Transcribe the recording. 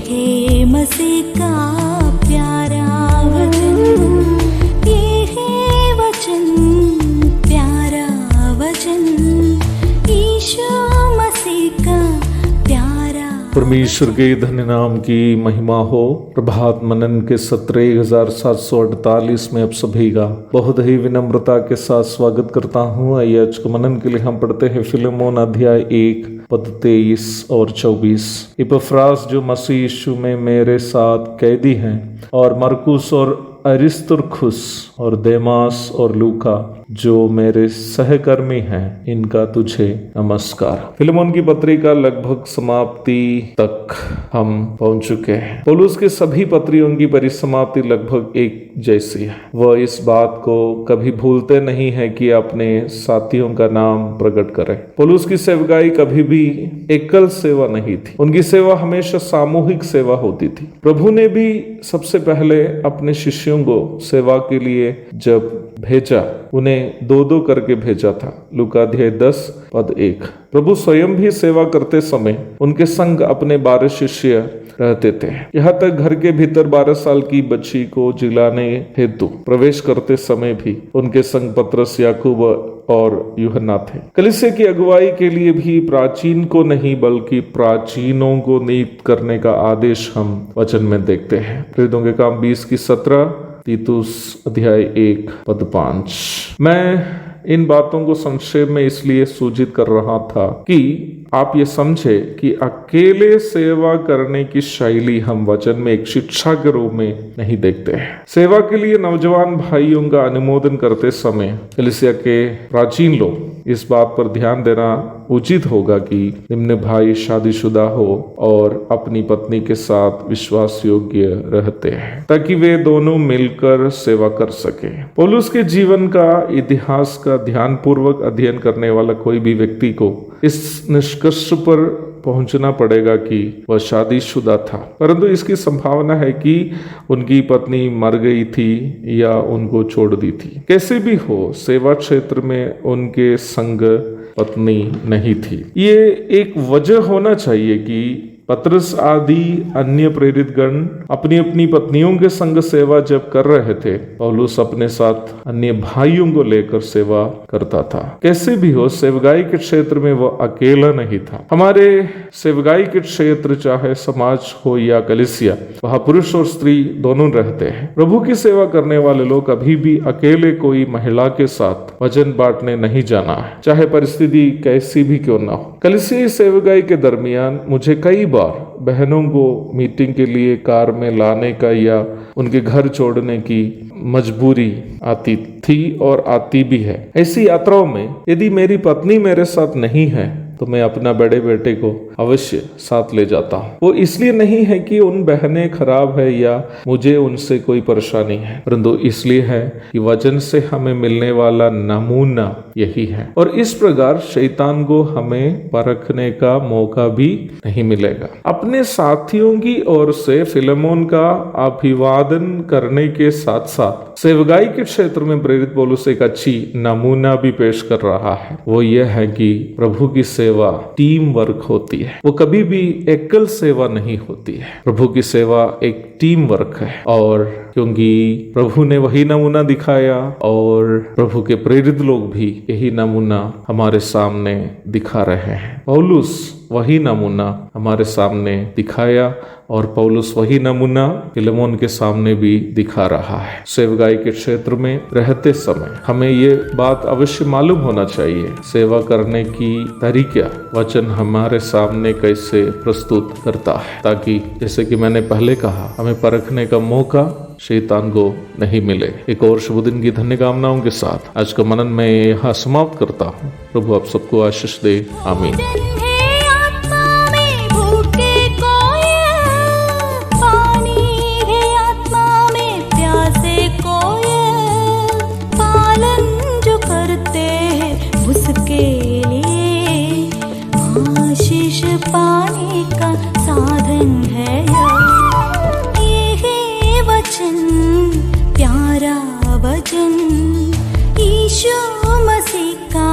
है मसीह का प्यारा वचन, ये है वचन, प्यारा वचन, यीशु मसीह का प्यारा। परमेश्वर के धन्य नाम की महिमा हो। प्रभात मनन के सत्र 1748 में आप सभी का बहुत ही विनम्रता के साथ स्वागत करता हूँ। आइए आज के मनन के लिए हम पढ़ते हैं फिलेमोन अध्याय 1 पद 23 और 24। इपफ्रास जो मसीह यीशु में मेरे साथ कैदी हैं, और मरकुस और अरिस्तर्खुस और देमास और लूका जो मेरे सहकर्मी हैं, इनका तुझे नमस्कार। फिलेमोन की पत्री का लगभग समाप्ति तक हम पहुंच चुके हैं। पौलुस के सभी पत्रियों की परिसमाप्ति लगभग एक जैसी है। वह इस बात को कभी भूलते नहीं है कि अपने साथियों का नाम प्रकट करें। पौलुस की सेवकाई कभी भी एकल सेवा नहीं थी, उनकी सेवा हमेशा सामूहिक सेवा होती थी। प्रभु ने भी सबसे पहले अपने शिष्यों को सेवा के लिए जब भेजा, उन्हें दो दो करके भेजा था। लूका अध्याय 10 पद 1। प्रभु स्वयं भी सेवा करते समय उनके संग अपने 12 शिष्य रहते थे। यहाँ तक घर के भीतर 12 साल की बच्ची को जिलाने हेतु प्रवेश करते समय भी उनके संग पतरस, याकूब और यूहन्ना थे। कलीसिया की अगुवाई के लिए भी प्राचीन को नहीं बल्कि प्राचीनों को नियुक्त करने का आदेश हम वचन में देखते हैं। प्रेरितों के काम 20 की 17, तीतुस अध्याय 1 पद 5। मैं इन बातों को संक्षेप में इसलिए सूचित कर रहा था कि आप ये समझे कि अकेले सेवा करने की शैली हम वचन में एक शिक्षा के रूप में नहीं देखते हैं। सेवा के लिए नौजवान भाइयों का अनुमोदन करते समय कलीसिया के प्राचीन लोग इस बात पर ध्यान देना उचित होगा कि निम्न भाई शादीशुदा हो और अपनी पत्नी के साथ विश्वास योग्य रहते हैं, ताकि वे दोनों मिलकर सेवा कर सके। पौलुस के जीवन का इतिहास का ध्यानपूर्वक अध्ययन करने वाला कोई भी व्यक्ति को इस निष्कर्ष पर पहुंचना पड़ेगा कि वह शादीशुदा था, परंतु इसकी संभावना है कि उनकी पत्नी मर गई थी या उनको छोड़ दी थी। कैसे भी हो, सेवा क्षेत्र में उनके संग पत्नी नहीं थी। ये एक वजह होना चाहिए कि पतरस आदि अन्य प्रेरित गण अपनी अपनी पत्नियों के संग सेवा जब कर रहे थे, पौलुस अपने साथ अन्य भाइयों को लेकर सेवा करता था। कैसे भी हो, सेवगाई के क्षेत्र में वह अकेला नहीं था। हमारे सेवगाई के क्षेत्र, चाहे समाज हो या कलीसिया, वहाँ पुरुष और स्त्री दोनों रहते हैं। प्रभु की सेवा करने वाले लोग कभी भी अकेले कोई महिला के साथ वचन बांटने नहीं जाना है, चाहे परिस्थिति कैसी भी क्यों ना हो। कलीसियाई सेवगाई के दरमियान मुझे कई बार बहनों को मीटिंग के लिए कार में लाने का या उनके घर छोड़ने की मजबूरी आती थी और आती भी है। ऐसी यात्राओं में यदि मेरी पत्नी मेरे साथ नहीं है तो मैं अपना बड़े बेटे को अवश्य साथ ले जाता हूँ। वो इसलिए नहीं है कि उन बहनें खराब है या मुझे उनसे कोई परेशानी है, परंतु इसलिए है कि वचन से हमें मिलने वाला नमूना यही है, और इस प्रकार शैतान को हमें परखने का मौका भी नहीं मिलेगा। अपने साथियों की ओर से फिलेमोन का अभिवादन करने के साथ साथ सेवगाई के क्षेत्र में प्रेरित पौलुस एक अच्छी नमूना भी पेश कर रहा है। वो यह है कि प्रभु की सेवा टीम वर्क होती है, वो कभी भी एकल सेवा नहीं होती है। प्रभु की सेवा एक टीम वर्क है, और क्योंकि प्रभु ने वही नमूना दिखाया और प्रभु के प्रेरित लोग भी यही नमूना हमारे सामने दिखा रहे हैं। पौलुस वही नमूना हमारे सामने दिखाया और पौलुस वही नमूना फिलेमोन के सामने भी दिखा रहा है। सेवगाई के क्षेत्र में रहते समय हमें ये बात अवश्य मालूम होना चाहिए, सेवा करने की तरीका वचन हमारे सामने कैसे प्रस्तुत करता है, ताकि जैसे कि मैंने पहले कहा, हमें परखने का मौका शैतान को नहीं मिले। एक और शुभ दिन की धन्य कामनाओं के साथ आज का मनन मैं यहाँ समाप्त करता हूँ। प्रभु आप सबको आशीष दे। आमीन। पाने का साधन है ये है वचन, प्यारा वचन, यीशु मसीह का